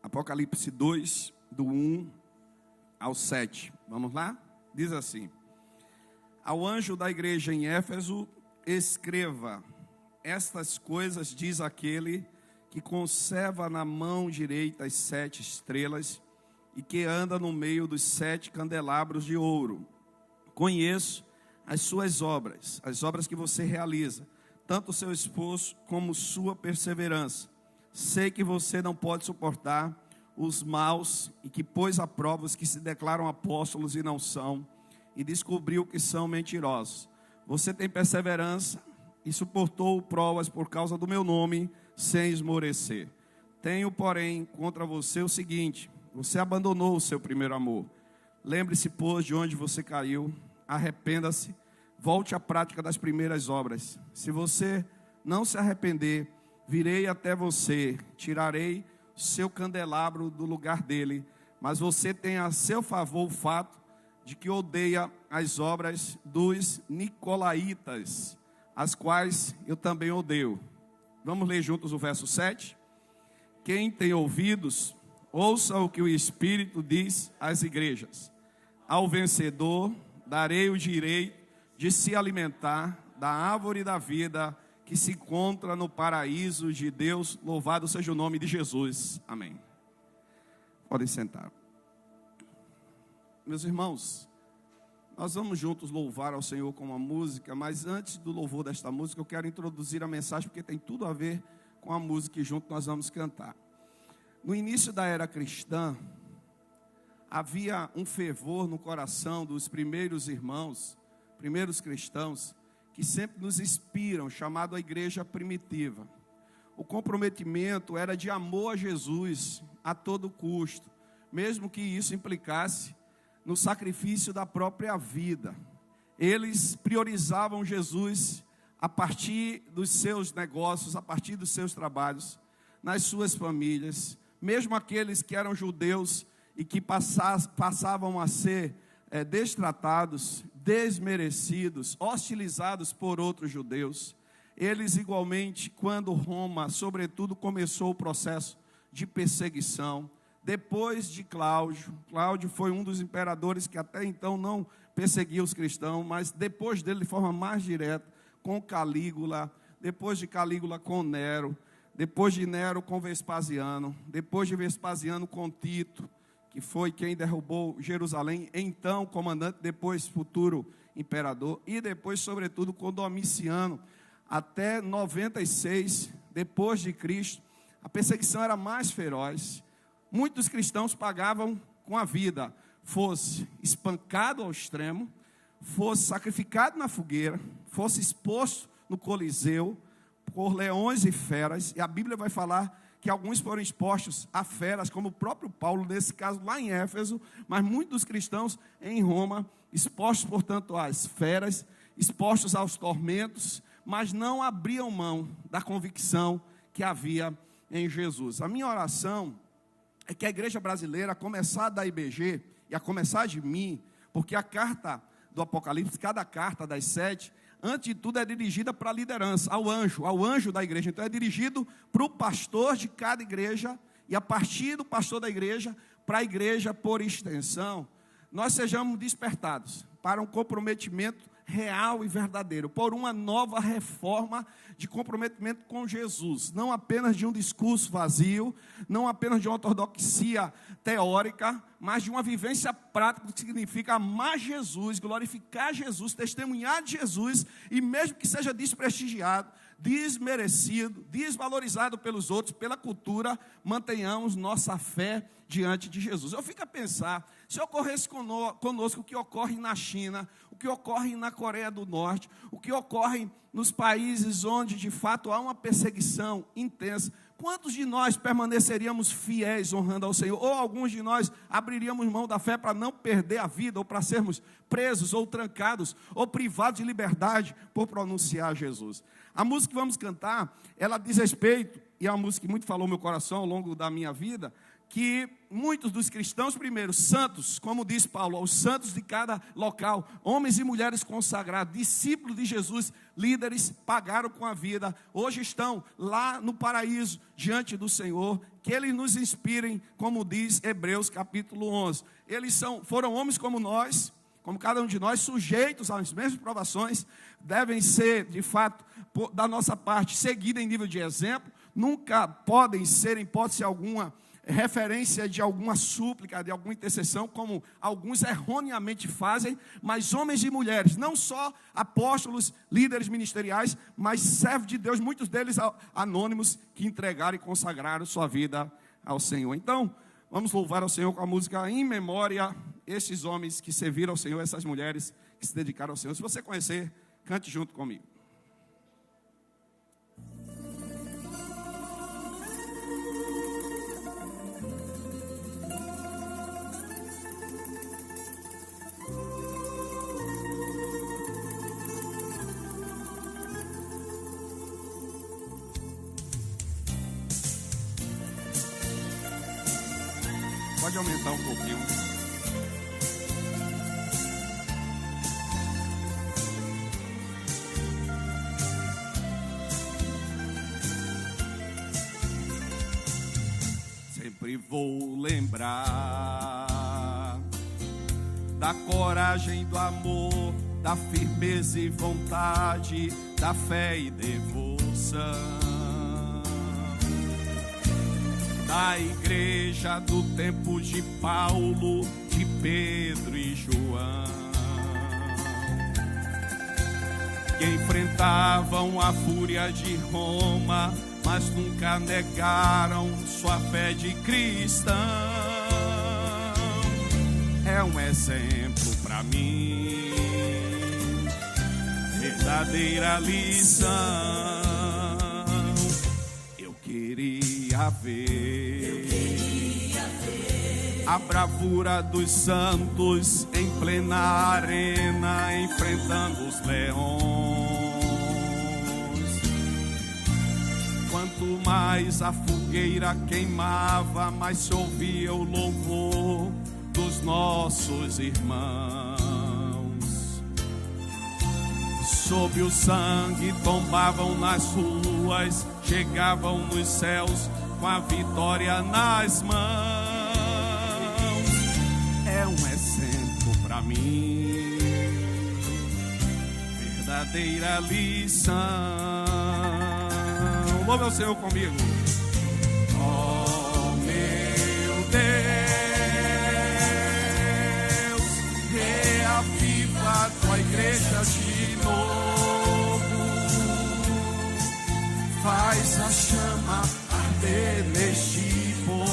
Apocalipse 2, do 1 ao 7. Vamos lá? Diz assim: Ao anjo da igreja em Éfeso, escreva: estas coisas diz aquele que conserva na mão direita as 7 estrelas e que anda no meio dos 7 candelabros de ouro. Conheço as suas obras, as obras que você realiza, tanto o seu esforço como sua perseverança. Sei que você não pode suportar os maus e que pôs à prova os que se declaram apóstolos e não são, e descobriu que são mentirosos. Você tem perseverança e suportou provas por causa do meu nome, sem esmorecer. Tenho, porém, contra você o seguinte: você abandonou o seu primeiro amor. Lembre-se, pois, de onde você caiu, arrependa-se, volte à prática das primeiras obras. Se você não se arrepender, virei até você, tirarei o seu candelabro do lugar dele, mas você tem a seu favor o fato de que odeia as obras dos nicolaítas, as quais eu também odeio. Vamos ler juntos o verso 7? Quem tem ouvidos, ouça o que o Espírito diz às igrejas. Ao vencedor darei o direito de se alimentar da árvore da vida que se encontra no paraíso de Deus. Louvado seja o nome de Jesus. Amém. Podem sentar. Meus irmãos, nós vamos juntos louvar ao Senhor com uma música, mas antes do louvor desta música, eu quero introduzir a mensagem, porque tem tudo a ver com a música que junto nós vamos cantar. No início da era cristã, havia um fervor no coração dos primeiros irmãos, primeiros cristãos, que sempre nos inspiram, chamado a igreja primitiva. O comprometimento era de amor a Jesus a todo custo, mesmo que isso implicasse no sacrifício da própria vida. Eles priorizavam Jesus a partir dos seus negócios, a partir dos seus trabalhos, nas suas famílias, mesmo aqueles que eram judeus e que passavam a ser destratados, desmerecidos, hostilizados por outros judeus. Eles igualmente, quando Roma, sobretudo, começou o processo de perseguição, depois de Cláudio foi um dos imperadores que até então não perseguia os cristãos, mas depois dele, de forma mais direta, com Calígula, depois de Calígula com Nero, depois de Nero com Vespasiano, depois de Vespasiano com Tito, que foi quem derrubou Jerusalém, então comandante, depois futuro imperador, e depois, sobretudo, com Domiciano, até 96, depois de Cristo, a perseguição era mais feroz. Muitos cristãos pagavam com a vida, fosse espancado ao extremo, fosse sacrificado na fogueira, fosse exposto no Coliseu, por leões e feras, e a Bíblia vai falar que alguns foram expostos a feras, como o próprio Paulo, nesse caso lá em Éfeso, mas muitos cristãos em Roma, expostos, portanto, às feras, expostos aos tormentos, mas não abriam mão da convicção que havia em Jesus. A minha oração é que a igreja brasileira, a começar da IBG, e a começar de mim, porque a carta do Apocalipse, cada carta das 7, antes de tudo é dirigida para a liderança, ao anjo da igreja. Então é dirigido para o pastor de cada igreja, e a partir do pastor da igreja, para a igreja por extensão, nós sejamos despertados para um comprometimento real e verdadeiro, por uma nova reforma de comprometimento com Jesus, não apenas de um discurso vazio, não apenas de uma ortodoxia teórica, mas de uma vivência prática, que significa amar Jesus, glorificar Jesus, testemunhar de Jesus, e mesmo que seja desprestigiado, desmerecido, desvalorizado pelos outros, pela cultura, mantenhamos nossa fé diante de Jesus. Eu fico a pensar, se ocorresse conosco o que ocorre na China, o que ocorre na Coreia do Norte, o que ocorre nos países onde de fato há uma perseguição intensa, quantos de nós permaneceríamos fiéis honrando ao Senhor? Ou alguns de nós abriríamos mão da fé para não perder a vida, ou para sermos presos, ou trancados, ou privados de liberdade por pronunciar Jesus? A música que vamos cantar, ela diz respeito, e é uma música que muito falou meu coração ao longo da minha vida, que muitos dos cristãos, primeiro, santos, como diz Paulo, aos santos de cada local, homens e mulheres consagrados, discípulos de Jesus, líderes, pagaram com a vida, hoje estão lá no paraíso, diante do Senhor, que eles nos inspirem, como diz Hebreus capítulo 11. Eles foram homens como nós, como cada um de nós, sujeitos às mesmas provações, devem ser, de fato, da nossa parte, seguidos em nível de exemplo, nunca podem ser, em hipótese alguma, referência de alguma súplica, de alguma intercessão, como alguns erroneamente fazem, mas homens e mulheres, não só apóstolos, líderes ministeriais, mas servos de Deus, muitos deles anônimos, que entregaram e consagraram sua vida ao Senhor. Então, vamos louvar ao Senhor com a música Em Memória, esses homens que serviram ao Senhor, essas mulheres que se dedicaram ao Senhor. Se você conhecer, cante junto comigo. Pode aumentar um pouquinho. Sempre vou lembrar da coragem, do amor, da firmeza e vontade, da fé e devoção, da igreja do tempo de Paulo, de Pedro e João, que enfrentavam a fúria de Roma, mas nunca negaram sua fé de cristão. É um exemplo para mim, verdadeira lição. Eu queria ver a bravura dos santos em plena arena, enfrentando os leões. Quanto mais a fogueira queimava, mais se ouvia o louvor dos nossos irmãos. Sob o sangue tombavam nas ruas, chegavam nos céus com a vitória nas mãos. É um exemplo para mim, verdadeira lição. Louve ao Senhor comigo. Oh, meu Deus, reaviva a tua igreja de novo. Faz a chama arder neste povo,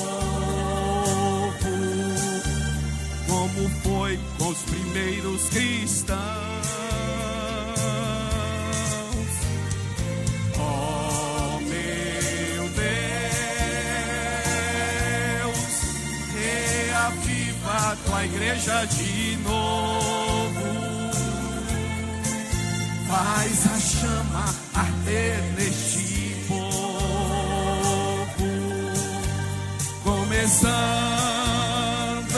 como foi com os primeiros cristãos. Oh, meu Deus, reaviva a tua igreja de novo. Faz a chama arder neste povo, começando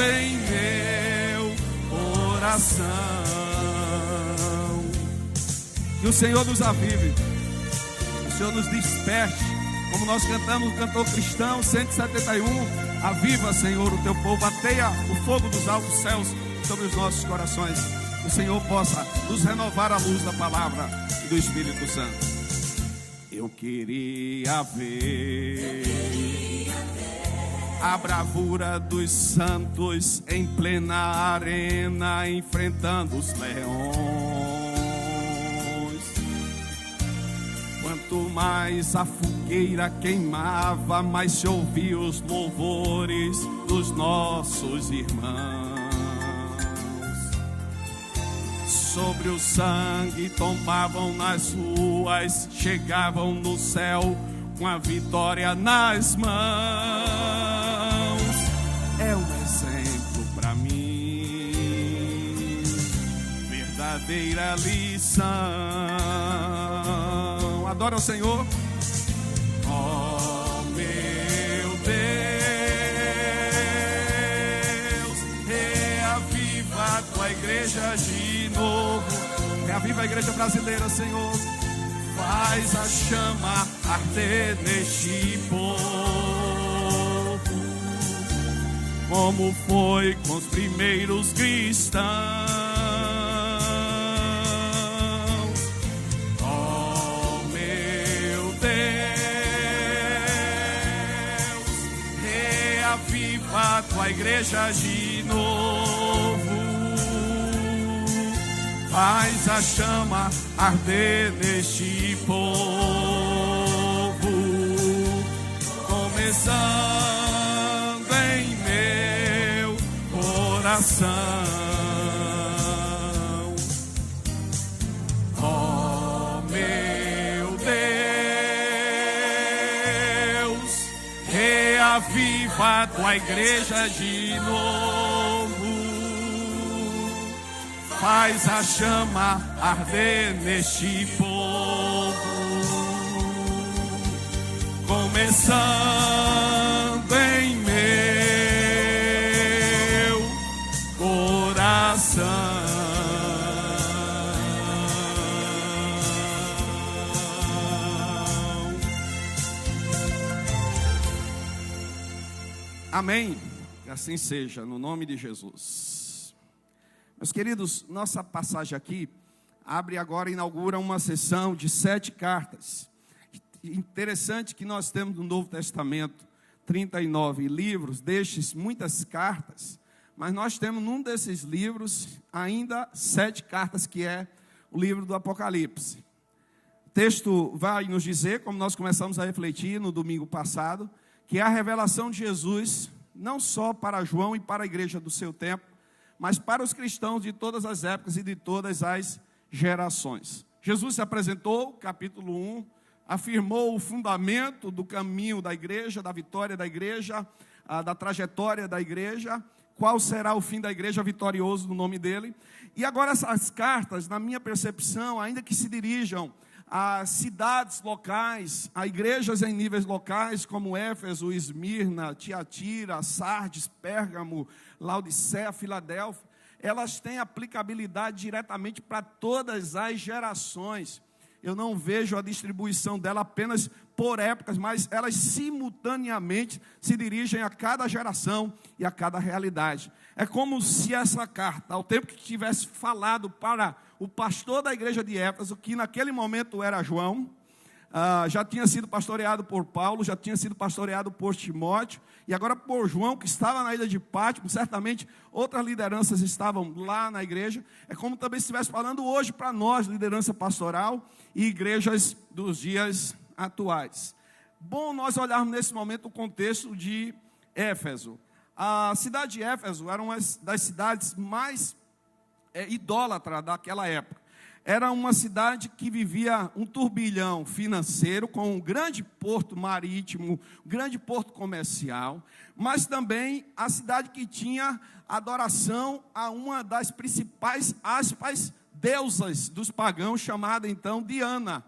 em meu coração. Que o Senhor nos avive, que o Senhor nos desperte, como nós cantamos no cantor cristão 171. Aviva, Senhor, o teu povo, ateia o fogo dos altos céus sobre os nossos corações. Que o Senhor possa nos renovar a luz da palavra e do Espírito Santo. Eu queria ver a bravura dos santos em plena arena, enfrentando os leões. Quanto mais a fogueira queimava, mais se ouvia os louvores dos nossos irmãos. Sobre o sangue tombavam nas ruas, chegavam no céu com a vitória nas mãos. É um exemplo para mim, verdadeira lição. Adora o Senhor. Oh, meu Deus, reaviva a tua igreja de novo. Reaviva a igreja brasileira, Senhor. Faz a chama arder neste povo, como foi com os primeiros cristãos. Oh, meu Deus, reaviva a tua igreja de novo. Faz a chama arder neste povo, começando em meu coração. Oh, meu Deus, reaviva a tua igreja de novo. Faz a chama arder neste povo, começando em meu coração. Amém. Que assim seja, no nome de Jesus. Meus queridos, nossa passagem aqui abre agora, inaugura uma sessão de 7 cartas. Interessante que nós temos no Novo Testamento 39 livros, destes muitas cartas, mas nós temos num desses livros ainda 7 cartas, que é o livro do Apocalipse. O texto vai nos dizer, como nós começamos a refletir no domingo passado, que é a revelação de Jesus, não só para João e para a igreja do seu tempo, mas para os cristãos de todas as épocas e de todas as gerações. Jesus se apresentou, capítulo 1, afirmou o fundamento do caminho da igreja, da vitória da igreja, da trajetória da igreja, qual será o fim da igreja vitorioso no nome dele. E agora essas cartas, na minha percepção, ainda que se dirijam a cidades locais, a igrejas em níveis locais, como Éfeso, Esmirna, Tiatira, Sardes, Pérgamo, Laodiceia, Filadélfia, elas têm aplicabilidade diretamente para todas as gerações. Eu não vejo a distribuição dela apenas por épocas, mas elas simultaneamente se dirigem a cada geração e a cada realidade. É como se essa carta, ao tempo que tivesse falado para o pastor da igreja de Éfeso, que naquele momento era João, já tinha sido pastoreado por Paulo, já tinha sido pastoreado por Timóteo, e agora por João, que estava na ilha de Pátimo, certamente outras lideranças estavam lá na igreja. É como também se estivesse falando hoje para nós, liderança pastoral e igrejas dos dias atuais. Bom nós olharmos nesse momento o contexto de Éfeso. A cidade de Éfeso era uma das cidades mais idólatras daquela época. Era uma cidade que vivia um turbilhão financeiro, com um grande porto marítimo, um grande porto comercial, mas também a cidade que tinha adoração a uma das principais, aspas, deusas dos pagãos, chamada então Diana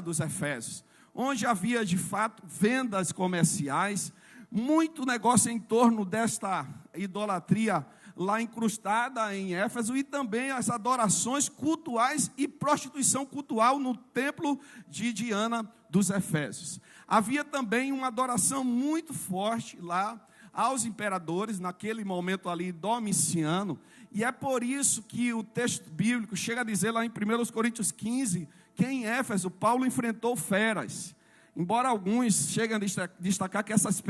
dos Efésios, onde havia de fato vendas comerciais, muito negócio em torno desta idolatria lá incrustada em Éfeso, e também as adorações cultuais e prostituição cultual no templo de Diana dos Efésios. Havia também uma adoração muito forte lá aos imperadores, naquele momento ali, Domiciano, e é por isso que o texto bíblico chega a dizer lá em 1 Coríntios 15, que em Éfeso Paulo enfrentou feras, embora alguns cheguem a destacar que essas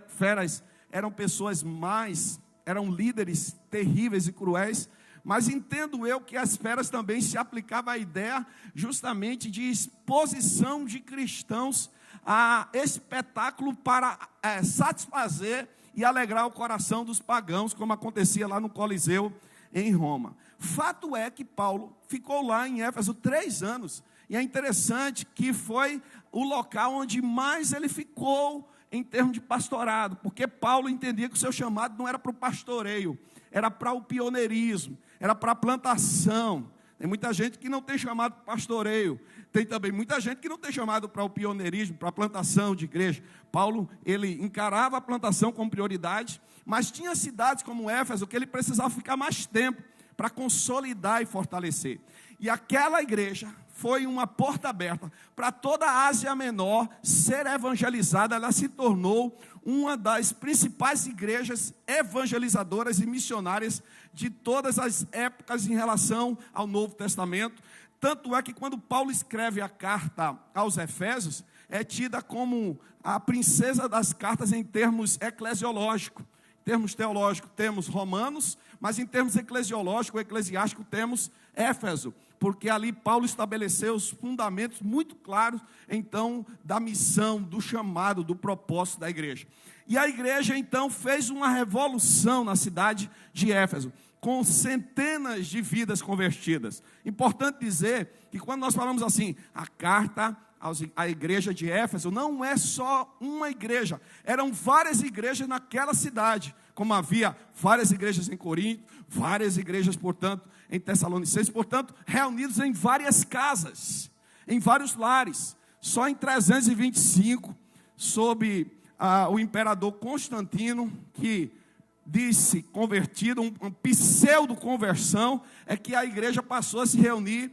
feras eram pessoas mais, eram líderes terríveis e cruéis, mas entendo eu que as feras também se aplicavam à ideia justamente de exposição de cristãos a espetáculo para satisfazer e alegrar o coração dos pagãos, como acontecia lá no Coliseu em Roma. Fato é que Paulo ficou lá em Éfeso 3 anos, e é interessante que foi o local onde mais ele ficou em termos de pastorado, porque Paulo entendia que o seu chamado não era para o pastoreio, era para o pioneirismo, era para a plantação. Tem muita gente que não tem chamado para pastoreio, tem também muita gente que não tem chamado para o pioneirismo, para a plantação de igreja. Paulo, ele encarava a plantação como prioridade, mas tinha cidades como Éfeso que ele precisava ficar mais tempo para consolidar e fortalecer. E aquela igreja foi uma porta aberta para toda a Ásia Menor ser evangelizada. Ela se tornou uma das principais igrejas evangelizadoras e missionárias de todas as épocas em relação ao Novo Testamento. Tanto é que quando Paulo escreve a carta aos Efésios, é tida como a princesa das cartas em termos eclesiológicos. Em termos teológicos temos Romanos, mas em termos eclesiológicos, eclesiásticos, temos Éfeso, porque ali Paulo estabeleceu os fundamentos muito claros, então, da missão, do chamado, do propósito da igreja. E a igreja, então, fez uma revolução na cidade de Éfeso, com centenas de vidas convertidas. Importante dizer que quando nós falamos assim, a carta à igreja de Éfeso, não é só uma igreja, eram várias igrejas naquela cidade, como havia várias igrejas em Corinto, várias igrejas, portanto, em Tessalonicenses, portanto, reunidos em várias casas, em vários lares. Só em 325, sob o imperador Constantino, que disse convertido, um pseudo-conversão, é que a igreja passou a se reunir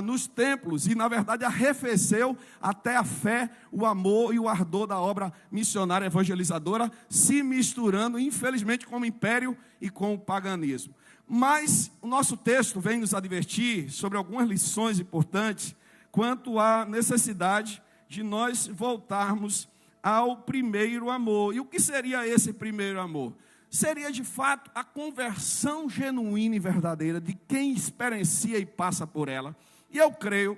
nos templos, e na verdade arrefeceu até a fé, o amor e o ardor da obra missionária evangelizadora, se misturando, infelizmente, com o império e com o paganismo. Mas o nosso texto vem nos advertir sobre algumas lições importantes quanto à necessidade de nós voltarmos ao primeiro amor. E o que seria esse primeiro amor? Seria de fato a conversão genuína e verdadeira de quem experiencia e passa por ela. E eu creio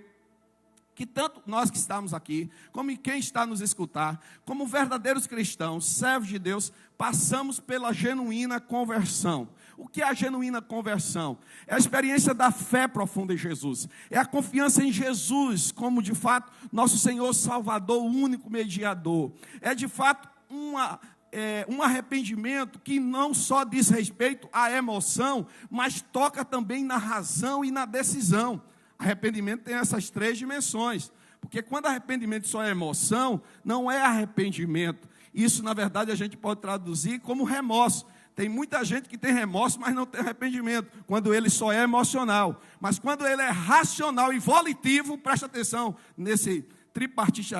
que tanto nós que estamos aqui, como quem está nos escutar, como verdadeiros cristãos, servos de Deus, passamos pela genuína conversão. O que é a genuína conversão? É a experiência da fé profunda em Jesus. É a confiança em Jesus como, de fato, nosso Senhor Salvador, o único mediador. É, de fato, um arrependimento que não só diz respeito à emoção, mas toca também na razão e na decisão. Arrependimento tem essas três dimensões, porque quando arrependimento só é emoção, não é arrependimento. Isso, na verdade, a gente pode traduzir como remorso. Tem muita gente que tem remorso, mas não tem arrependimento, quando ele só é emocional. Mas quando ele é racional e volitivo, presta atenção nesse tripartite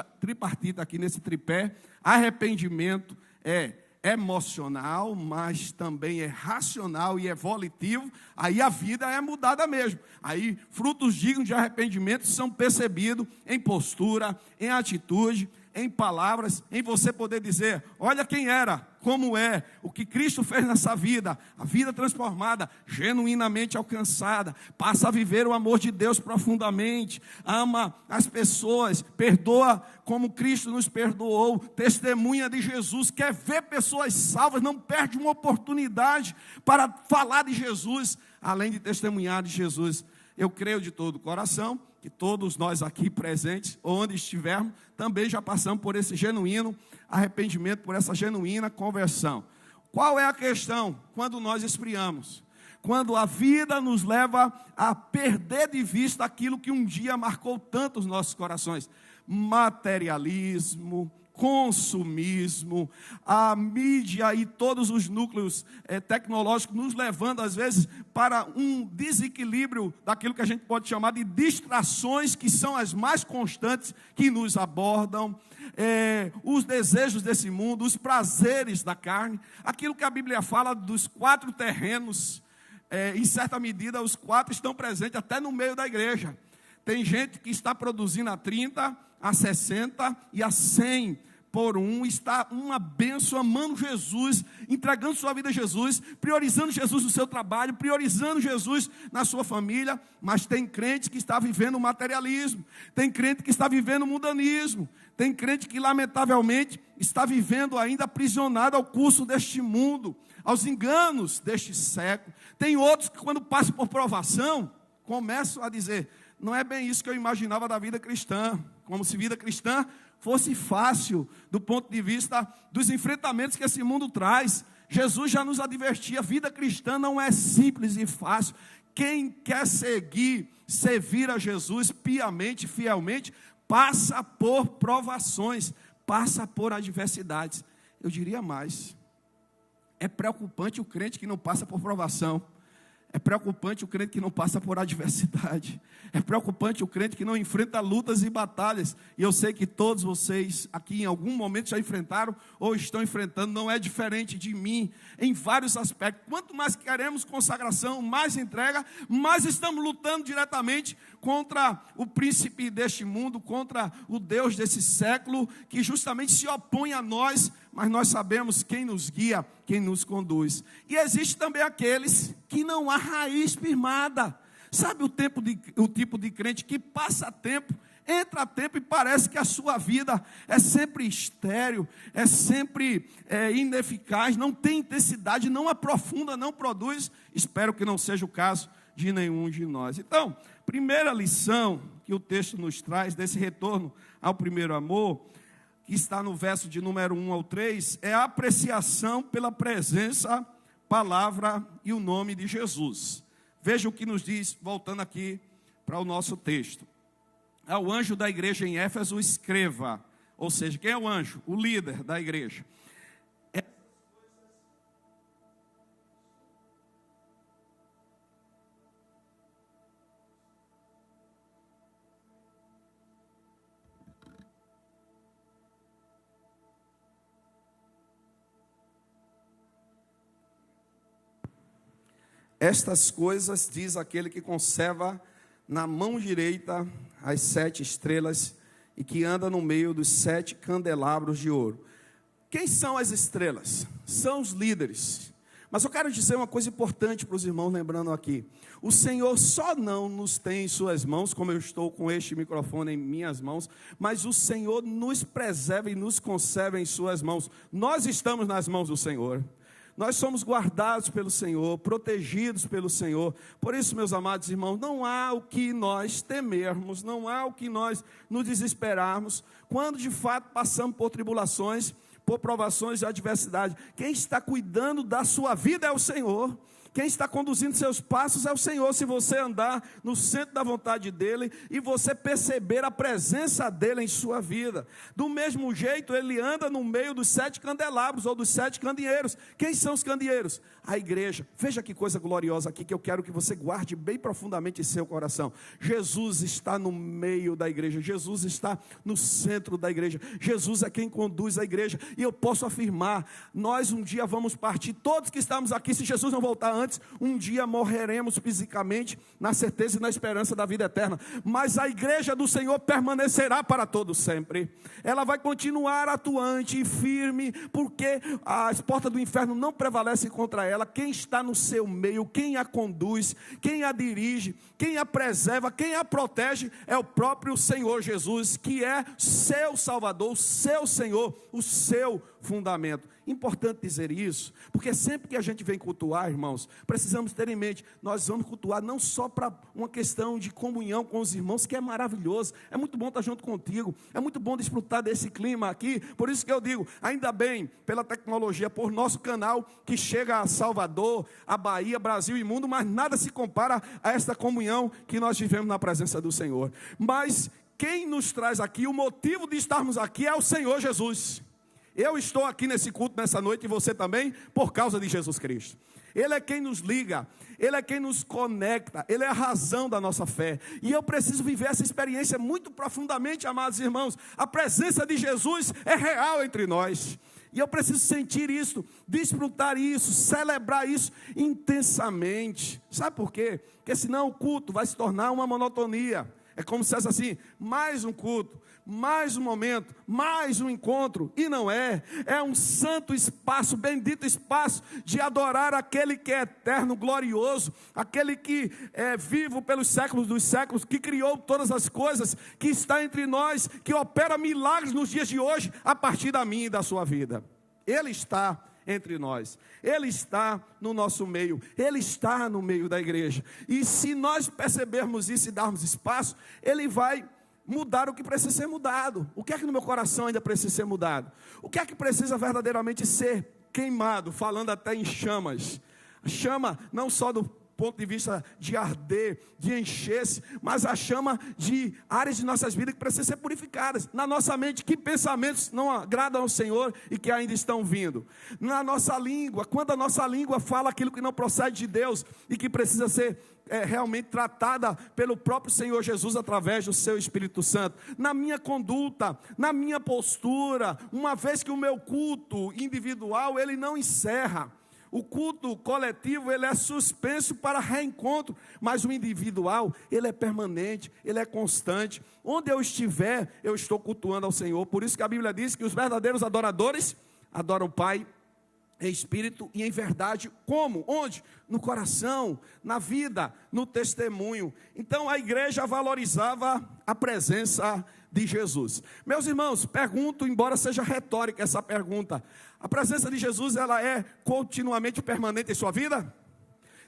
aqui, nesse tripé, arrependimento é emocional, mas também é racional e é volitivo, aí a vida é mudada mesmo. Aí frutos dignos de arrependimento são percebidos em postura, em atitude, em palavras, em você poder dizer, olha quem era, como é, o que Cristo fez nessa vida, a vida transformada, genuinamente alcançada, passa a viver o amor de Deus profundamente, ama as pessoas, perdoa como Cristo nos perdoou, testemunha de Jesus, quer ver pessoas salvas, não perde uma oportunidade para falar de Jesus, além de testemunhar de Jesus. Eu creio de todo o coração que todos nós aqui presentes, onde estivermos, também já passamos por esse genuíno arrependimento, por essa genuína conversão. Qual é a questão? Quando nós esfriamos, quando a vida nos leva a perder de vista aquilo que um dia marcou tanto os nossos corações: materialismo, consumismo, a mídia e todos os núcleos tecnológicos nos levando às vezes para um desequilíbrio daquilo que a gente pode chamar de distrações, que são as mais constantes que nos abordam, os desejos desse mundo, os prazeres da carne, aquilo que a Bíblia fala dos 4 terrenos, em certa medida os 4 estão presentes até no meio da igreja. Tem gente que está produzindo a 30, a 60 e a 100 por um, está uma bênção, amando Jesus, entregando sua vida a Jesus, priorizando Jesus no seu trabalho, priorizando Jesus na sua família. Mas tem crente que está vivendo o materialismo, tem crente que está vivendo o mundanismo, tem crente que lamentavelmente está vivendo ainda aprisionado ao curso deste mundo, aos enganos deste século. Tem outros que, quando passam por provação, começam a dizer: não é bem isso que eu imaginava da vida cristã, como se vida cristã fosse fácil do ponto de vista dos enfrentamentos que esse mundo traz. Jesus já nos advertia: vida cristã não é simples e fácil. Quem quer servir a Jesus piamente, fielmente, passa por provações, passa por adversidades. Eu diria mais, é preocupante o crente que não passa por provação. É preocupante o crente que não passa por adversidade. É preocupante o crente que não enfrenta lutas e batalhas. E eu sei que todos vocês aqui em algum momento já enfrentaram ou estão enfrentando. Não é diferente de mim em vários aspectos. Quanto mais queremos consagração, mais entrega, mais estamos lutando diretamente contra o príncipe deste mundo, contra o Deus desse século, que justamente se opõe a nós, mas nós sabemos quem nos guia, quem nos conduz. E existe também aqueles que não há raiz firmada. Sabe o tipo de crente que passa tempo, entra tempo e parece que a sua vida é sempre estéril, é sempre ineficaz, não tem intensidade, não aprofunda, não produz. Espero que não seja o caso de nenhum de nós. Então, primeira lição que o texto nos traz desse retorno ao primeiro amor, que está no verso de número 1 ao 3, é a apreciação pela presença, palavra e o nome de Jesus. Veja o que nos diz, voltando aqui para o nosso texto. Ao anjo da igreja em Éfeso escreva, ou seja, quem é o anjo? O líder da igreja. Estas coisas diz aquele que conserva na mão direita as 7 estrelas e que anda no meio dos 7 candelabros de ouro. Quem são as estrelas? São os líderes. Mas eu quero dizer uma coisa importante para os irmãos, lembrando aqui. O Senhor só não nos tem em suas mãos, como eu estou com este microfone em minhas mãos, mas o Senhor nos preserva e nos conserva em suas mãos. Nós estamos nas mãos do Senhor. Nós somos guardados pelo Senhor, protegidos pelo Senhor. Por isso, meus amados irmãos, não há o que nós temermos, não há o que nós nos desesperarmos, quando de fato passamos por tribulações, por provações e adversidade. Quem está cuidando da sua vida é o Senhor. Quem está conduzindo seus passos é o Senhor. Se você andar no centro da vontade dEle e você perceber a presença dEle em sua vida. Do mesmo jeito, Ele anda no meio dos 7 candelabros ou dos 7 candeeiros. Quem são os candeeiros? A igreja. Veja que coisa gloriosa aqui que eu quero que você guarde bem profundamente em seu coração. Jesus está no meio da igreja. Jesus está no centro da igreja. Jesus é quem conduz a igreja. E eu posso afirmar, nós um dia vamos partir, todos que estamos aqui, se Jesus não voltar antes, um dia morreremos fisicamente, na certeza e na esperança da vida eterna, mas a igreja do Senhor permanecerá para todo sempre. Ela vai continuar atuante e firme, porque as portas do inferno não prevalecem contra ela. Quem está no seu meio, quem a conduz, quem a dirige, quem a preserva, quem a protege, é o próprio Senhor Jesus, que é seu Salvador, o seu Senhor, o seu fundamento. Importante dizer isso, porque sempre que a gente vem cultuar, irmãos, precisamos ter em mente, nós vamos cultuar não só para uma questão de comunhão com os irmãos, que é maravilhoso, é muito bom estar junto contigo, é muito bom desfrutar desse clima aqui. Por isso que eu digo, ainda bem, pela tecnologia, por nosso canal, que chega a Salvador, a Bahia, Brasil e mundo, mas nada se compara a esta comunhão que nós vivemos na presença do Senhor. Mas quem nos traz aqui, o motivo de estarmos aqui é o Senhor Jesus. Eu estou aqui nesse culto nessa noite, e você também, por causa de Jesus Cristo. Ele é quem nos liga, Ele é quem nos conecta, Ele é a razão da nossa fé. E eu preciso viver essa experiência muito profundamente, amados irmãos. A presença de Jesus é real entre nós. E eu preciso sentir isso, desfrutar isso, celebrar isso intensamente. Sabe por quê? Porque senão o culto vai se tornar uma monotonia. É como se fosse assim, mais um culto, mais um momento, mais um encontro. E não é, é um santo espaço, bendito espaço de adorar aquele que é eterno, glorioso, aquele que é vivo pelos séculos dos séculos, que criou todas as coisas, que está entre nós, que opera milagres nos dias de hoje, a partir da minha e da sua vida. Ele está entre nós, Ele está no nosso meio, Ele está no meio da igreja. E se nós percebermos isso e darmos espaço, Ele vai mudar o que precisa ser mudado. O que é que no meu coração ainda precisa ser mudado? O que é que precisa verdadeiramente ser queimado, falando até em chamas? Chama não só do ponto de vista de arder, de encher-se, mas a chama de áreas de nossas vidas que precisam ser purificadas. Na nossa mente, que pensamentos não agradam ao Senhor e que ainda estão vindo. Na nossa língua, quando a nossa língua fala aquilo que não procede de Deus e que precisa ser realmente tratada pelo próprio Senhor Jesus através do seu Espírito Santo. Na minha conduta, na minha postura, uma vez que o meu culto individual, ele não encerra. O culto coletivo, ele é suspenso para reencontro, mas o individual, ele é permanente, ele é constante. Onde eu estiver, eu estou cultuando ao Senhor. Por isso que a Bíblia diz que os verdadeiros adoradores adoram o Pai em espírito e em verdade. Como? Onde? No coração, na vida, no testemunho. Então a igreja valorizava a presença de Jesus. Meus irmãos, pergunto, embora seja retórica essa pergunta, a presença de Jesus, ela é continuamente permanente em sua vida?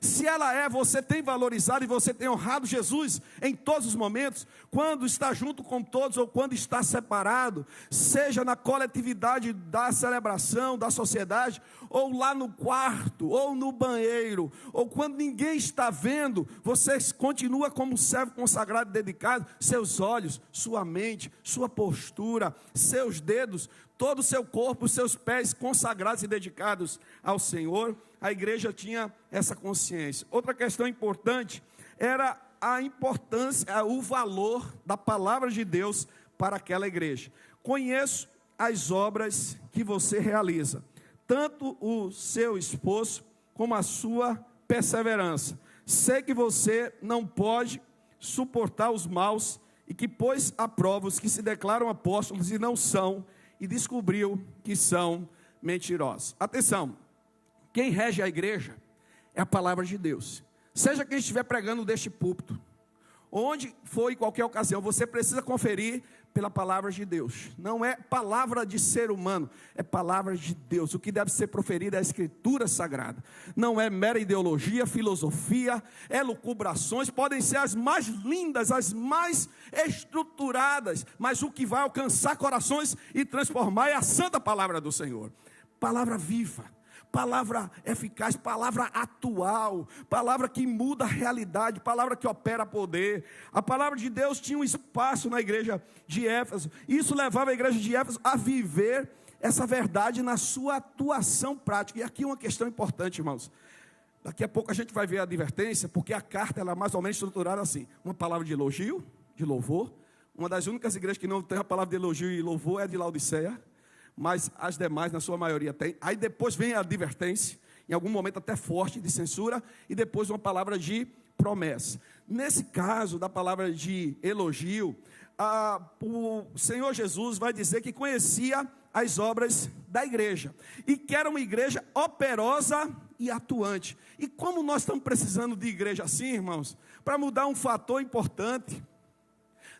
Se ela é, você tem valorizado e você tem honrado Jesus em todos os momentos, quando está junto com todos ou quando está separado, seja na coletividade da celebração, da sociedade, ou lá no quarto, ou no banheiro, ou quando ninguém está vendo, você continua como servo consagrado e dedicado, seus olhos, sua mente, sua postura, seus dedos, todo o seu corpo, seus pés consagrados e dedicados ao Senhor. A igreja tinha essa consciência. Outra questão importante era a importância, o valor da palavra de Deus para aquela igreja. Conheço as obras que você realiza, tanto o seu esforço como a sua perseverança. Sei que você não pode suportar os maus e que pôs à prova os que se declaram apóstolos e não são, e descobriu que são mentirosos. Atenção! Quem rege a igreja é a palavra de Deus. Seja quem estiver pregando deste púlpito, onde for em qualquer ocasião, você precisa conferir pela palavra de Deus. Não é palavra de ser humano, é palavra de Deus. O que deve ser proferido é a Escritura Sagrada. Não é mera ideologia, filosofia, elucubrações, podem ser as mais lindas, as mais estruturadas, mas o que vai alcançar corações e transformar é a santa palavra do Senhor. Palavra viva, palavra eficaz, palavra atual, palavra que muda a realidade, palavra que opera poder. A palavra de Deus tinha um espaço na igreja de Éfeso. Isso levava a igreja de Éfeso a viver essa verdade na sua atuação prática. E aqui uma questão importante, irmãos. Daqui a pouco a gente vai ver a advertência, porque a carta ela é mais ou menos estruturada assim. Uma palavra de elogio, de louvor. Uma das únicas igrejas que não tem a palavra de elogio e louvor é a de Laodiceia, mas as demais, na sua maioria, tem. Aí depois vem a advertência, em algum momento até forte, de censura, e depois uma palavra de promessa. Nesse caso, da palavra de elogio, o Senhor Jesus vai dizer que conhecia as obras da igreja, e que era uma igreja operosa e atuante. E como nós estamos precisando de igreja assim, irmãos, para mudar um fator importante.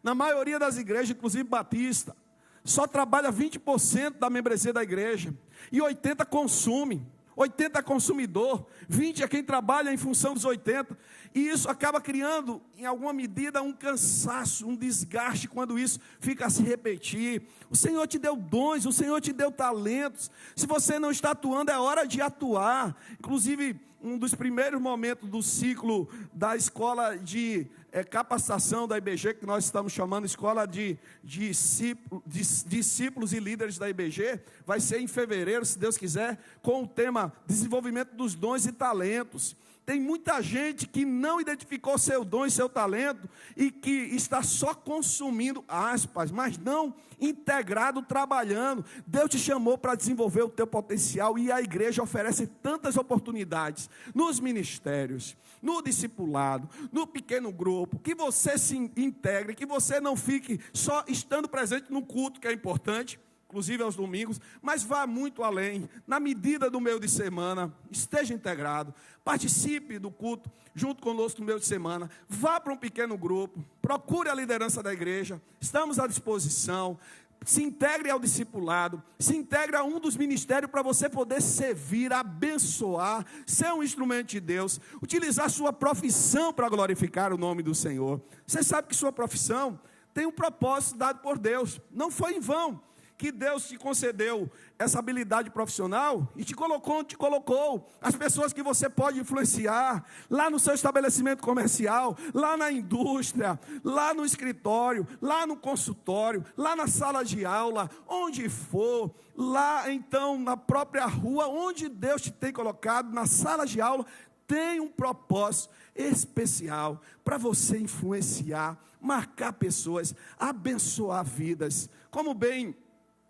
Na maioria das igrejas, inclusive batista, só trabalha 20% da membresia da igreja, e 80% consome, 80% é consumidor, 20% é quem trabalha em função dos 80%, e isso acaba criando, em alguma medida, um cansaço, um desgaste, quando isso fica a se repetir. O Senhor te deu dons, o Senhor te deu talentos, se você não está atuando, é hora de atuar. Inclusive, um dos primeiros momentos do ciclo da escola de capacitação da IBG, que nós estamos chamando escola de discípulos e líderes da IBG, vai ser em fevereiro, se Deus quiser, com o tema desenvolvimento dos dons e talentos. Tem muita gente que não identificou seu dom e seu talento e que está só consumindo, aspas, mas não integrado, trabalhando. Deus te chamou para desenvolver o teu potencial, e a igreja oferece tantas oportunidades nos ministérios, no discipulado, no pequeno grupo, que você se integre, que você não fique só estando presente no culto, que é importante, inclusive aos domingos, mas vá muito além. Na medida do meio de semana, esteja integrado, participe do culto junto conosco no meio de semana, vá para um pequeno grupo, procure a liderança da igreja, estamos à disposição. Se integre ao discipulado, se integre a um dos ministérios para você poder servir, abençoar, ser um instrumento de Deus, utilizar sua profissão para glorificar o nome do Senhor. Você sabe que sua profissão tem um propósito dado por Deus, não foi em vão. que Deus te concedeu essa habilidade profissional e te colocou onde te colocou. As pessoas que você pode influenciar, lá no seu estabelecimento comercial, lá na indústria, lá no escritório, lá no consultório, lá na sala de aula, onde for, lá então na própria rua, onde Deus te tem colocado, na sala de aula, tem um propósito especial para você influenciar, marcar pessoas, abençoar vidas. Como bem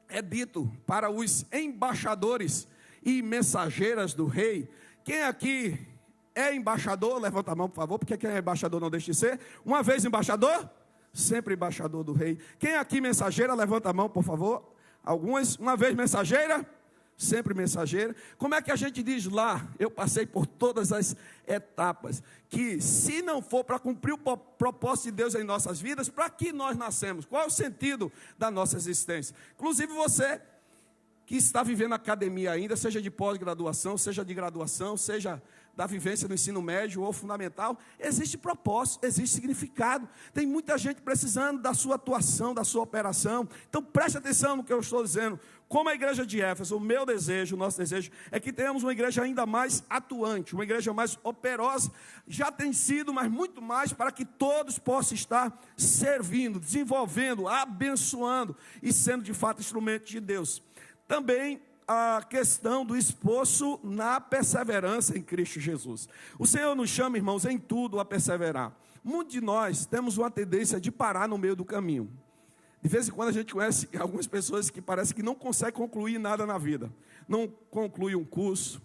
é dito para os embaixadores e mensageiras do rei. Quem aqui é embaixador? Levanta a mão, por favor, porque quem é embaixador não deixa de ser. Uma vez embaixador, sempre embaixador do rei. Quem aqui mensageira? Levanta a mão, por favor. Algumas, uma vez mensageira, sempre mensageira. Como é que a gente diz lá? Eu passei por todas as etapas, que se não for para cumprir o propósito de Deus em nossas vidas, para que nós nascemos? Qual é o sentido da nossa existência? Inclusive você que está vivendo academia ainda, seja de pós-graduação, seja de graduação, seja da vivência do ensino médio ou fundamental, existe propósito, existe significado. Tem muita gente precisando da sua atuação, da sua operação. Então preste atenção no que eu estou dizendo. Como a igreja de Éfeso, o meu desejo, o nosso desejo, é que tenhamos uma igreja ainda mais atuante, uma igreja mais operosa. Já tem sido, mas muito mais, para que todos possam estar servindo, desenvolvendo, abençoando e sendo de fato instrumentos de Deus. Também a questão do esforço na perseverança em Cristo Jesus. O Senhor nos chama, irmãos, em tudo a perseverar. Muitos de nós temos uma tendência de parar no meio do caminho. De vez em quando a gente conhece algumas pessoas que parece que não conseguem concluir nada na vida. Não conclui um curso,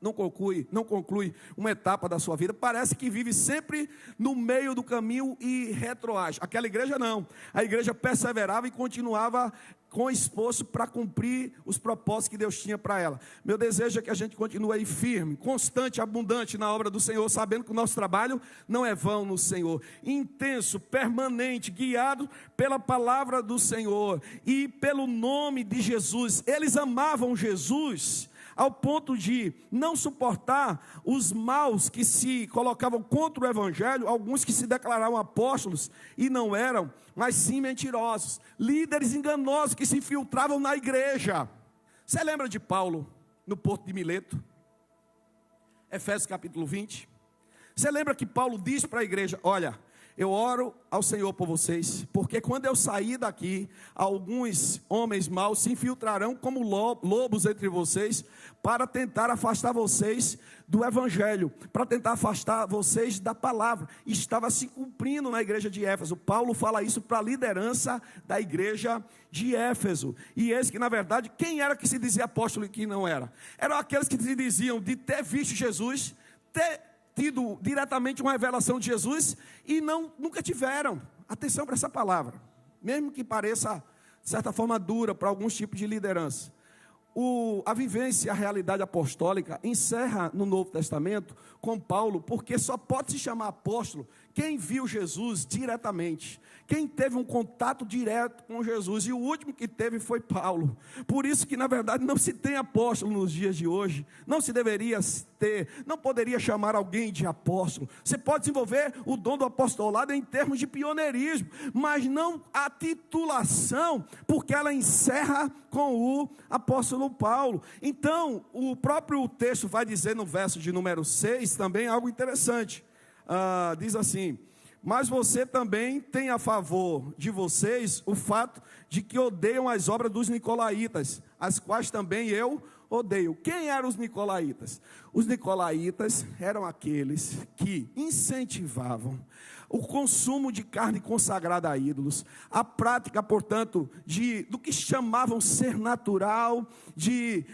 não conclui uma etapa da sua vida. Parece que vive sempre no meio do caminho e retroage. Aquela igreja não. A igreja perseverava e continuava com esforço para cumprir os propósitos que Deus tinha para ela. Meu desejo é que a gente continue aí firme, constante, abundante na obra do Senhor, sabendo que o nosso trabalho não é vão no Senhor. Intenso, permanente, guiado pela palavra do Senhor e pelo nome de Jesus. Eles amavam Jesus ao ponto de não suportar os maus que se colocavam contra o evangelho, alguns que se declaravam apóstolos e não eram, mas sim mentirosos, líderes enganosos que se infiltravam na igreja. Você lembra de Paulo no porto de Mileto? Efésios capítulo 20. Você lembra que Paulo diz para a igreja: olha, eu oro ao Senhor por vocês, porque quando eu sair daqui, alguns homens maus se infiltrarão como lobos entre vocês, para tentar afastar vocês do evangelho, para tentar afastar vocês da palavra. Estava se cumprindo na igreja de Éfeso. Paulo fala isso para a liderança da igreja de Éfeso. E eis que, na verdade, quem era que se dizia apóstolo e quem não era? Eram aqueles que se diziam de ter visto Jesus, ter tido diretamente uma revelação de Jesus e nunca tiveram. Atenção para essa palavra, mesmo que pareça de certa forma dura para alguns tipos de liderança. A vivência, a realidade apostólica encerra no Novo Testamento com Paulo, porque só pode se chamar apóstolo quem viu Jesus diretamente, quem teve um contato direto com Jesus, e o último que teve foi Paulo. Por isso que na verdade não se tem apóstolo nos dias de hoje, não se deveria ter, não poderia chamar alguém de apóstolo. Você pode desenvolver o dom do apostolado em termos de pioneirismo, mas não a titulação, porque ela encerra com o apóstolo Paulo. Então, o próprio texto vai dizer no verso de número 6 também algo interessante. Diz assim: mas você também tem a favor de vocês o fato de que odeiam as obras dos nicolaítas, as quais também eu odeio. Quem eram os nicolaítas? Os nicolaítas eram aqueles que incentivavam o consumo de carne consagrada a ídolos, a prática, portanto, do que chamavam ser natural, de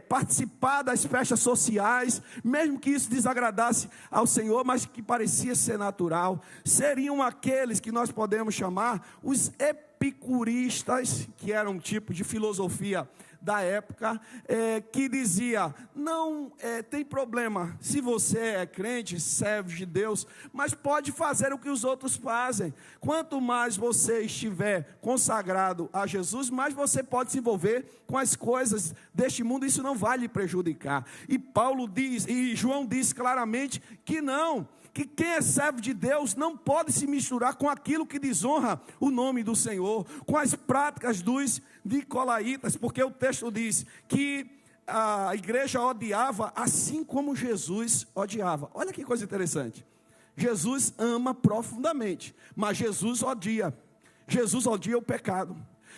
participar das festas sociais, mesmo que isso desagradasse ao Senhor, mas que parecia ser natural. Seriam aqueles que nós podemos chamar os epicuristas, que eram um tipo de filosofia da época, que dizia: não tem problema se você é crente, serve de Deus, mas pode fazer o que os outros fazem. Quanto mais você estiver consagrado a Jesus, mais você pode se envolver com as coisas deste mundo, isso não vai lhe prejudicar. E Paulo diz, e João diz claramente que não, que quem é servo de Deus não pode se misturar com aquilo que desonra o nome do Senhor, com as práticas dos nicolaítas, porque o texto diz que a igreja odiava assim como Jesus odiava. Olha que coisa interessante. Jesus ama profundamente, mas Jesus odia. Jesus odia o pecado.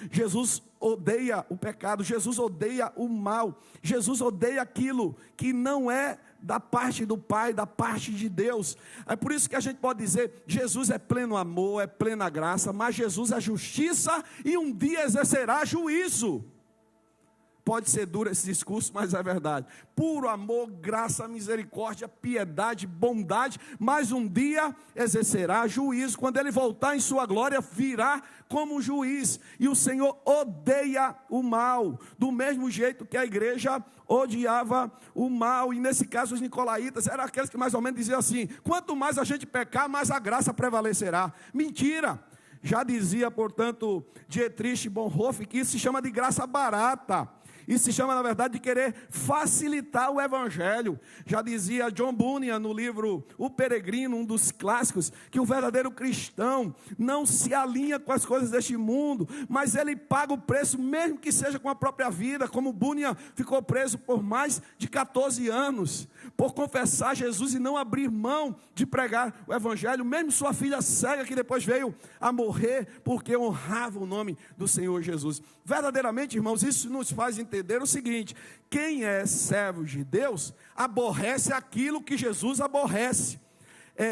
Jesus odeia o pecado, Jesus odeia o mal, Jesus odeia aquilo que não é da parte do Pai, da parte de Deus. É por isso que a gente pode dizer, Jesus é pleno amor, é plena graça, mas Jesus é justiça e um dia exercerá juízo. Pode ser duro esse discurso, mas é verdade. Puro amor, graça, misericórdia, piedade, bondade, mas um dia exercerá juízo. Quando ele voltar em sua glória, virá como juiz. E o Senhor odeia o mal, do mesmo jeito que a igreja odiava o mal. E nesse caso os nicolaítas eram aqueles que mais ou menos diziam assim: quanto mais a gente pecar, mais a graça prevalecerá. Mentira! Já dizia, portanto, Dietrich Bonhoeffer, que isso se chama de graça barata. Isso se chama, na verdade, de querer facilitar o evangelho. Já dizia John Bunyan no livro O Peregrino, um dos clássicos, que o verdadeiro cristão não se alinha com as coisas deste mundo, mas ele paga o preço, mesmo que seja com a própria vida, como Bunyan ficou preso por mais de 14 anos, por confessar Jesus e não abrir mão de pregar o evangelho, mesmo sua filha cega, que depois veio a morrer, porque honrava o nome do Senhor Jesus. Verdadeiramente, irmãos, isso nos faz entender o seguinte: quem é servo de Deus, aborrece aquilo que Jesus aborrece,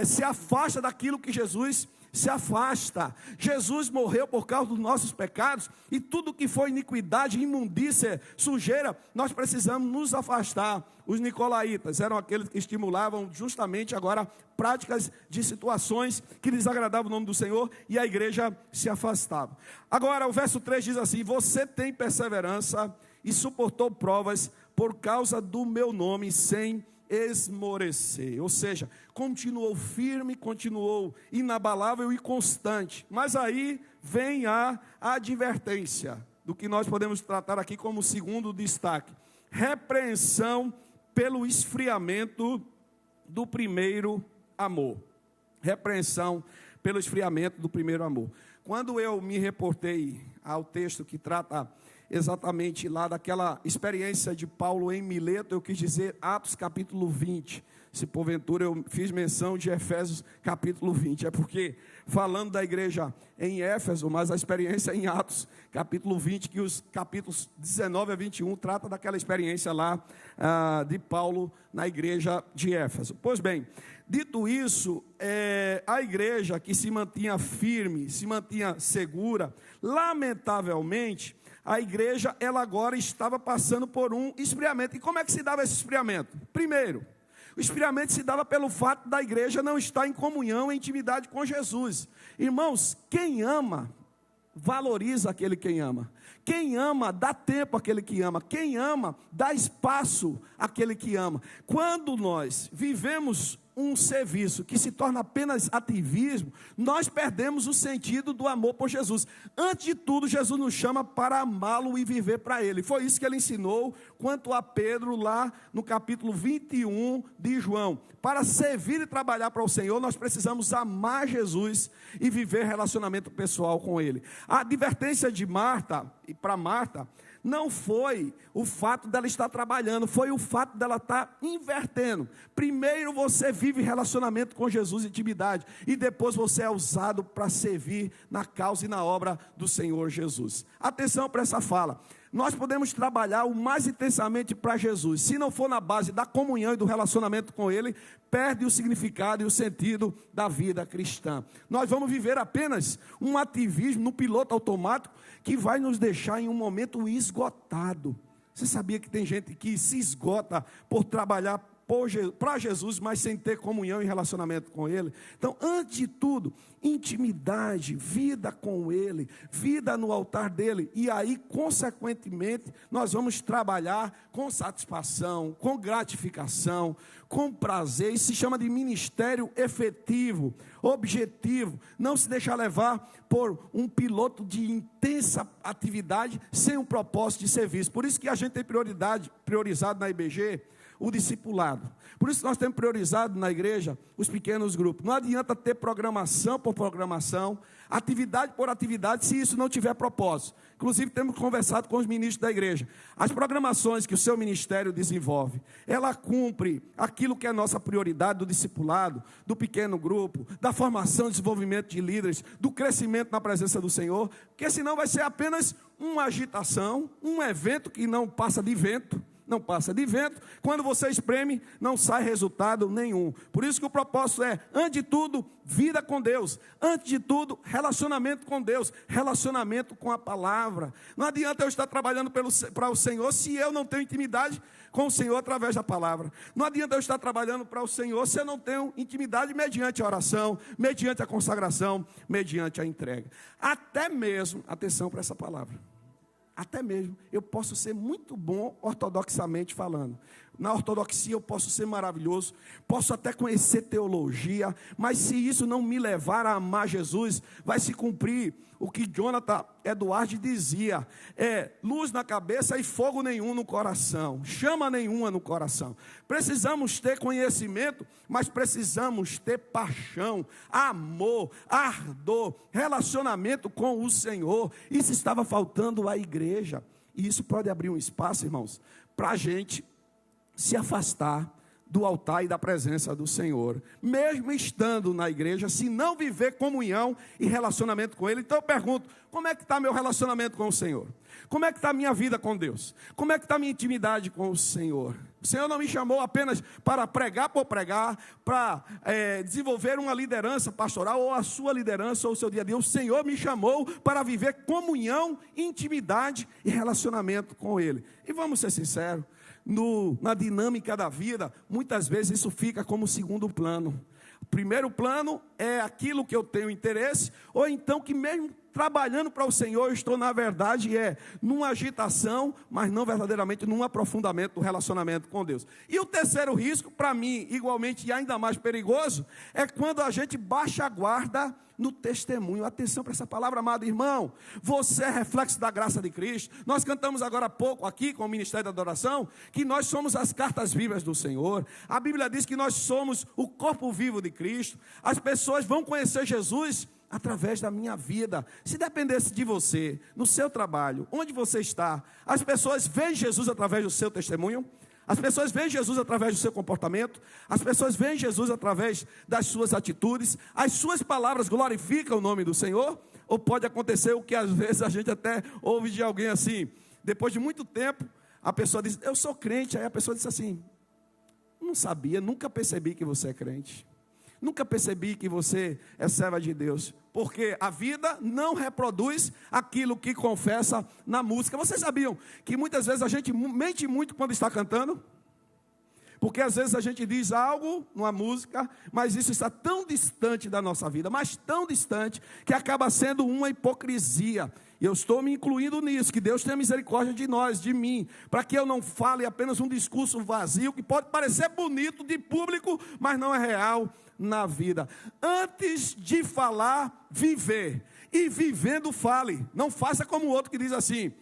se afasta daquilo que Jesus se afasta. Jesus morreu por causa dos nossos pecados, e tudo que foi iniquidade, imundícia, sujeira, nós precisamos nos afastar. Os nicolaítas eram aqueles que estimulavam justamente agora práticas de situações que desagradavam o nome do Senhor, e a igreja se afastava. Agora o verso 3 diz assim: você tem perseverança e suportou provas por causa do meu nome sem esmorecer. Ou seja, continuou firme, continuou inabalável e constante. Mas aí vem a advertência, do que nós podemos tratar aqui como segundo destaque: repreensão pelo esfriamento do primeiro amor. Repreensão pelo esfriamento do primeiro amor. Quando eu me reportei ao texto que trata exatamente lá daquela experiência de Paulo em Mileto, eu quis dizer Atos capítulo 20. Se porventura eu fiz menção de Efésios capítulo 20, é porque falando da igreja em Éfeso, mas a experiência em Atos capítulo 20, que os capítulos 19 a 21 trata daquela experiência lá de Paulo na igreja de Éfeso. Pois bem, dito isso, a igreja que se mantinha firme, se mantinha segura, lamentavelmente, a igreja, ela agora estava passando por um esfriamento. E como é que se dava esse esfriamento? Primeiro, o esfriamento se dava pelo fato da igreja não estar em comunhão, em intimidade com Jesus. Irmãos, quem ama, valoriza aquele quem ama. Quem ama, dá tempo àquele que ama. Quem ama, dá espaço àquele que ama. Quando nós vivemos um serviço que se torna apenas ativismo, nós perdemos o sentido do amor por Jesus. Antes de tudo, Jesus nos chama para amá-lo e viver para Ele. Foi isso que Ele ensinou quanto a Pedro lá no capítulo 21 de João. Para servir e trabalhar para o Senhor, nós precisamos amar Jesus e viver relacionamento pessoal com Ele. A advertência de Marta, e para Marta, não foi o fato dela estar trabalhando, foi o fato dela estar invertendo. Primeiro você vive relacionamento com Jesus, intimidade, e depois você é usado para servir na causa e na obra do Senhor Jesus. Atenção para essa fala. Nós podemos trabalhar o mais intensamente para Jesus. Se não for na base da comunhão e do relacionamento com Ele, perde o significado e o sentido da vida cristã. Nós vamos viver apenas um ativismo no piloto automático que vai nos deixar em um momento esgotado. Você sabia que tem gente que se esgota por trabalhar para Jesus, mas sem ter comunhão e relacionamento com Ele? Então, antes de tudo, intimidade, vida com Ele, vida no altar dEle, e aí, consequentemente, nós vamos trabalhar com satisfação, com gratificação, com prazer. Isso se chama de ministério efetivo, objetivo. Não se deixar levar por um piloto de intensa atividade sem um propósito de serviço. Por isso que a gente tem priorizado na IBG o discipulado. Por isso nós temos priorizado na igreja os pequenos grupos. Não adianta ter programação por programação, atividade por atividade, se isso não tiver propósito. Inclusive temos conversado com os ministros da igreja. As programações que o seu ministério desenvolve, ela cumpre aquilo que é nossa prioridade do discipulado, do pequeno grupo, da formação e desenvolvimento de líderes, do crescimento na presença do Senhor, porque senão vai ser apenas uma agitação, um evento que não passa de vento. Não passa de vento, quando você espreme, não sai resultado nenhum. Por isso que o propósito é, antes de tudo, vida com Deus. Antes de tudo, relacionamento com Deus, relacionamento com a palavra. Não adianta eu estar trabalhando para o Senhor se eu não tenho intimidade com o Senhor através da palavra. Não adianta eu estar trabalhando para o Senhor se eu não tenho intimidade mediante a oração, mediante a consagração, mediante a entrega. Até mesmo, atenção para essa palavra. Até mesmo, eu posso ser muito bom ortodoxamente falando. Na ortodoxia eu posso ser maravilhoso, posso até conhecer teologia, mas se isso não me levar a amar Jesus, vai se cumprir o que Jonathan Edwards dizia, luz na cabeça e fogo nenhum no coração, chama nenhuma no coração. Precisamos ter conhecimento, mas precisamos ter paixão, amor, ardor, relacionamento com o Senhor. Isso estava faltando à igreja, e isso pode abrir um espaço, irmãos, para a gente se afastar do altar e da presença do Senhor, mesmo estando na igreja, se não viver comunhão e relacionamento com Ele. Então eu pergunto, como é que está meu relacionamento com o Senhor? Como é que está a minha vida com Deus? Como é que está a minha intimidade com o Senhor? O Senhor não me chamou apenas para pregar por pregar, para desenvolver uma liderança pastoral, ou a sua liderança, ou o seu dia a dia. O Senhor me chamou para viver comunhão, intimidade e relacionamento com Ele. E vamos ser sinceros, na dinâmica da vida, muitas vezes isso fica como segundo plano. O primeiro plano é aquilo que eu tenho interesse, ou então que mesmo trabalhando para o Senhor, eu estou na verdade numa agitação, mas não verdadeiramente num aprofundamento do relacionamento com Deus. E o terceiro risco, para mim, igualmente e ainda mais perigoso, é quando a gente baixa a guarda no testemunho. Atenção para essa palavra, amado irmão. Você é reflexo da graça de Cristo. Nós cantamos agora há pouco aqui com o Ministério da Adoração, que nós somos as cartas vivas do Senhor. A Bíblia diz que nós somos o corpo vivo de Cristo. As pessoas vão conhecer Jesus através da minha vida. Se dependesse de você, no seu trabalho, onde você está, as pessoas veem Jesus através do seu testemunho. As pessoas veem Jesus através do seu comportamento, as pessoas veem Jesus através das suas atitudes, as suas palavras glorificam o nome do Senhor, ou pode acontecer o que às vezes a gente até ouve de alguém assim, depois de muito tempo, a pessoa diz, eu sou crente, aí a pessoa diz assim, não sabia, nunca percebi que você é crente, nunca percebi que você é serva de Deus, porque a vida não reproduz aquilo que confessa na música. Vocês sabiam que muitas vezes a gente mente muito quando está cantando? Porque às vezes a gente diz algo numa música, mas isso está tão distante da nossa vida, mas tão distante, que acaba sendo uma hipocrisia. E eu estou me incluindo nisso, que Deus tenha misericórdia de nós, de mim, para que eu não fale apenas um discurso vazio, que pode parecer bonito de público, mas não é real na vida. Antes de falar, viver, e vivendo fale. Não faça como o outro que diz assim,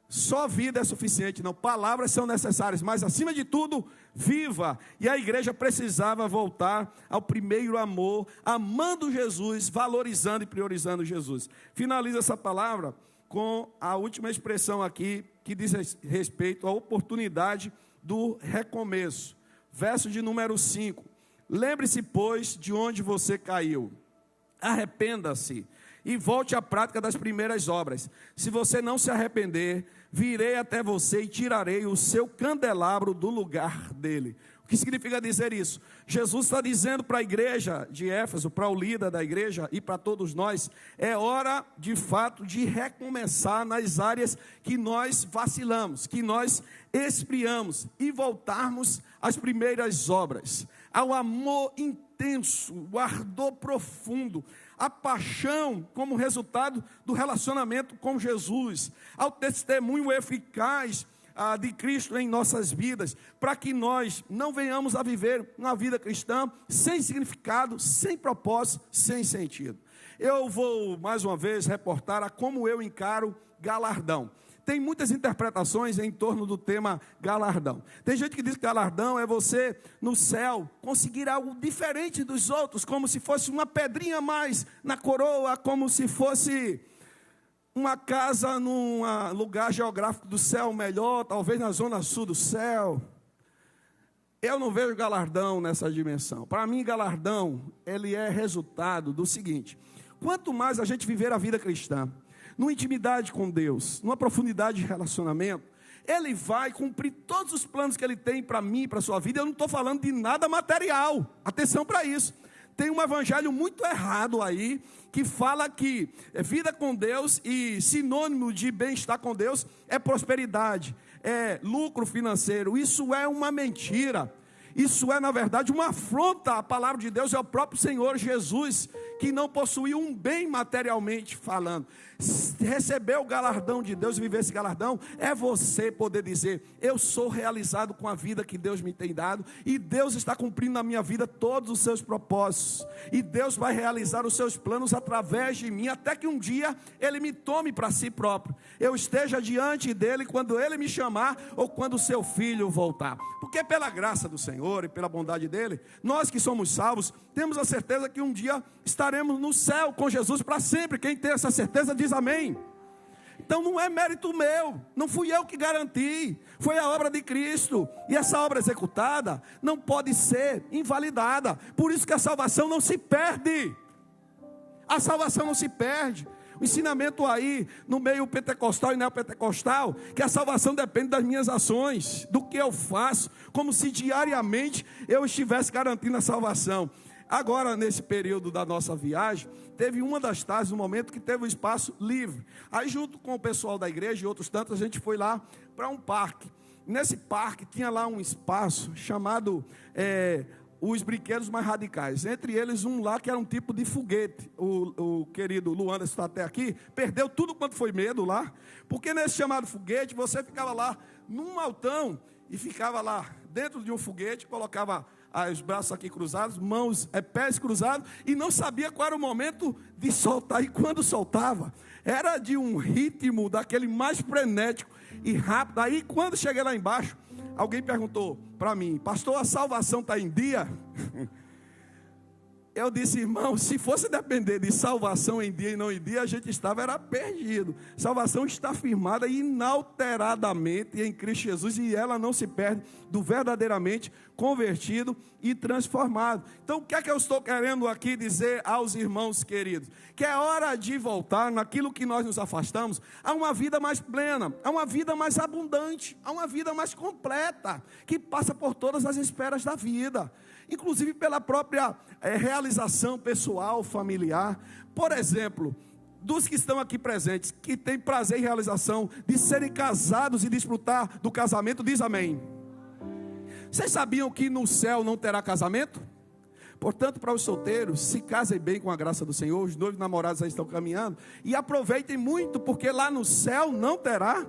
só vida é suficiente. Não, palavras são necessárias, mas acima de tudo, viva. E a igreja precisava voltar ao primeiro amor, amando Jesus, valorizando e priorizando Jesus. Finaliza essa palavra com a última expressão aqui, que diz respeito à oportunidade do recomeço. Verso de número 5. Lembre-se, pois, de onde você caiu. Arrependa-se e volte à prática das primeiras obras. Se você não se arrepender, virei até você e tirarei o seu candelabro do lugar dele. O que significa dizer isso? Jesus está dizendo para a igreja de Éfeso, para o líder da igreja e para todos nós, é hora de fato de recomeçar nas áreas que nós vacilamos, que nós esfriamos e voltarmos às primeiras obras, ao amor intenso, o ardor profundo, a paixão como resultado do relacionamento com Jesus, ao testemunho eficaz de Cristo em nossas vidas, para que nós não venhamos a viver uma vida cristã sem significado, sem propósito, sem sentido. Eu vou mais uma vez reportar a como eu encaro galardão. tem muitas interpretações em torno do tema galardão. Tem gente que diz que galardão é você, no céu, conseguir algo diferente dos outros, como se fosse uma pedrinha a mais na coroa, como se fosse uma casa num lugar geográfico do céu melhor, talvez na zona sul do céu. Eu não vejo galardão nessa dimensão. Para mim, galardão, ele é resultado do seguinte: quanto mais a gente viver a vida cristã, numa intimidade com Deus, numa profundidade de relacionamento, Ele vai cumprir todos os planos que Ele tem para mim, para a sua vida. Eu não estou falando de nada material, atenção para isso. Tem um evangelho muito errado aí, que fala que vida com Deus e sinônimo de bem-estar com Deus é prosperidade, é lucro financeiro. Isso é uma mentira. Isso é, na verdade, uma afronta à palavra de Deus e ao próprio Senhor Jesus, que não possuía um bem materialmente falando. Receber o galardão de Deus e viver esse galardão é você poder dizer: eu sou realizado com a vida que Deus me tem dado, e Deus está cumprindo na minha vida todos os seus propósitos, e Deus vai realizar os seus planos através de mim, até que um dia Ele me tome para si próprio, eu esteja diante dEle quando Ele me chamar, ou quando o seu filho voltar. Porque pela graça do Senhor e pela bondade dEle, nós que somos salvos, temos a certeza que um dia estaremos no céu com Jesus para sempre. Quem tem essa certeza diz amém. Então não é mérito meu, não fui eu que garanti, foi a obra de Cristo, e essa obra executada não pode ser invalidada. Por isso que a salvação não se perde. A salvação não se perde. O ensinamento aí no meio pentecostal e neopentecostal, que a salvação depende das minhas ações, do que eu faço, como se diariamente eu estivesse garantindo a salvação. Agora, nesse período da nossa viagem, teve uma das tardes, um momento que teve um espaço livre. Aí, junto com o pessoal da igreja e outros tantos, a gente foi lá para um parque. Nesse parque tinha lá um espaço chamado os brinquedos mais radicais. Entre eles, um lá que era um tipo de foguete. O querido Luanda está até aqui, perdeu tudo quanto foi medo lá, porque nesse chamado foguete, você ficava lá num altão e ficava lá dentro de um foguete, colocava os braços aqui cruzados, mãos, pés cruzados, e não sabia qual era o momento de soltar. E quando soltava, era de um ritmo daquele mais frenético e rápido. Aí quando cheguei lá embaixo, alguém perguntou para mim: pastor, a salvação está em dia? Eu disse: irmão, se fosse depender de salvação em dia e não em dia, a gente era perdido. Salvação está firmada inalteradamente em Cristo Jesus, e ela não se perde do verdadeiramente convertido e transformado. Então, o que é que eu estou querendo aqui dizer aos irmãos queridos? Que é hora de voltar naquilo que nós nos afastamos, a uma vida mais plena, a uma vida mais abundante, a uma vida mais completa, que passa por todas as esferas da vida, inclusive pela própria realização pessoal, familiar. Por exemplo, dos que estão aqui presentes, que têm prazer e realização de serem casados e desfrutar do casamento, diz amém. Vocês sabiam que no céu não terá casamento? Portanto, para os solteiros, se casem bem com a graça do Senhor. Os noivos namorados já estão caminhando, e aproveitem muito, porque lá no céu não terá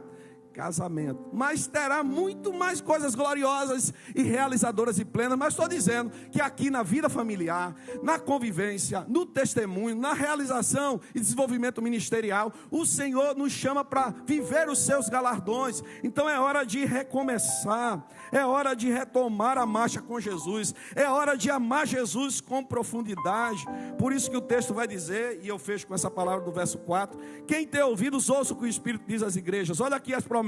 casamento, mas terá muito mais coisas gloriosas e realizadoras e plenas. Mas estou dizendo que aqui na vida familiar, na convivência, no testemunho, na realização e desenvolvimento ministerial, o Senhor nos chama para viver os seus galardões. Então é hora de recomeçar, é hora de retomar a marcha com Jesus, é hora de amar Jesus com profundidade. Por isso que o texto vai dizer, e eu fecho com essa palavra do verso 4: quem tem ouvidos, ouça o que o Espírito diz às igrejas. Olha aqui as promessas: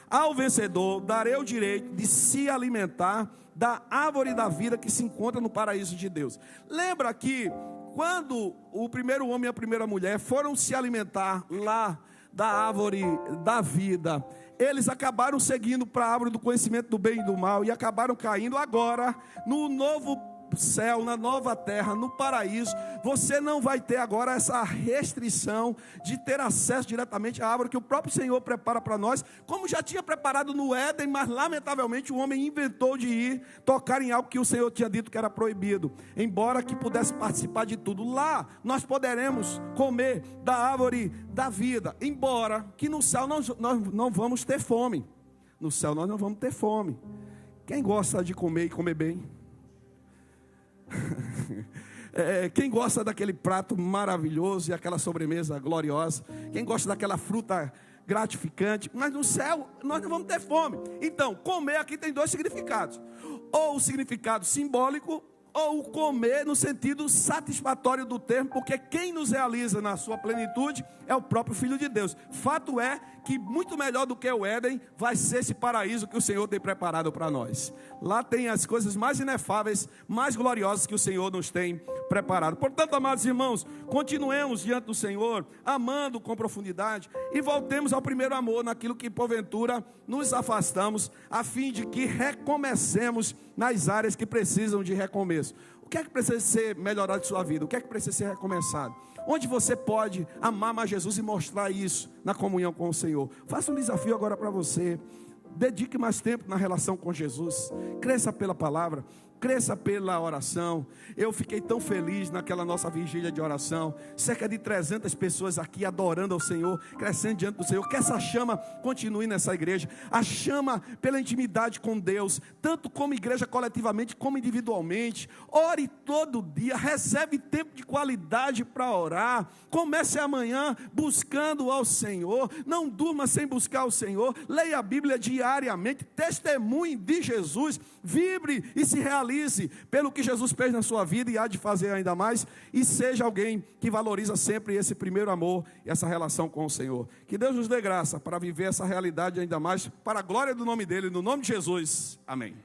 ao vencedor darei o direito de se alimentar da árvore da vida que se encontra no paraíso de Deus. Lembra que quando o primeiro homem e a primeira mulher foram se alimentar lá da árvore da vida, eles acabaram seguindo para a árvore do conhecimento do bem e do mal, e acabaram caindo. Agora no novo céu, na nova terra, no paraíso, você não vai ter agora essa restrição de ter acesso diretamente à árvore que o próprio Senhor prepara para nós, como já tinha preparado no Éden, mas lamentavelmente o homem inventou de ir tocar em algo que o Senhor tinha dito que era proibido, embora que pudesse participar de tudo. Lá nós poderemos comer da árvore da vida, embora que no céu nós não vamos ter fome. No céu nós não vamos ter fome. Quem gosta de comer e comer bem? Quem gosta daquele prato maravilhoso e aquela sobremesa gloriosa? Quem gosta daquela fruta gratificante, mas no céu nós não vamos ter fome. Então, comer aqui tem dois significados: ou o significado simbólico, ou o comer no sentido satisfatório do termo, porque quem nos realiza na sua plenitude é o próprio Filho de Deus. Fato é que muito melhor do que o Éden vai ser esse paraíso que o Senhor tem preparado para nós. Lá tem as coisas mais inefáveis, mais gloriosas que o Senhor nos tem preparado. Portanto, amados irmãos, continuemos diante do Senhor, amando com profundidade, e voltemos ao primeiro amor, naquilo que porventura nos afastamos, a fim de que recomecemos nas áreas que precisam de recomeço. O que é que precisa ser melhorado em sua vida? O que é que precisa ser recomeçado? Onde você pode amar mais Jesus e mostrar isso na comunhão com o Senhor? Faça um desafio agora para você. Dedique mais tempo na relação com Jesus. Cresça pela palavra. Cresça pela oração. Eu fiquei tão feliz naquela nossa vigília de oração. Cerca de 300 pessoas aqui adorando ao Senhor, crescendo diante do Senhor. Que essa chama continue nessa igreja. A chama pela intimidade com Deus, tanto como igreja coletivamente, como individualmente. Ore todo dia, recebe tempo de qualidade para orar. Comece amanhã buscando ao Senhor. Não durma sem buscar o Senhor. Leia a Bíblia diariamente. Testemunhe de Jesus. Vibre e se realize pelo que Jesus fez na sua vida e há de fazer ainda mais, e seja alguém que valoriza sempre esse primeiro amor e essa relação com o Senhor. Que Deus nos dê graça para viver essa realidade ainda mais, para a glória do nome dele, no nome de Jesus, amém.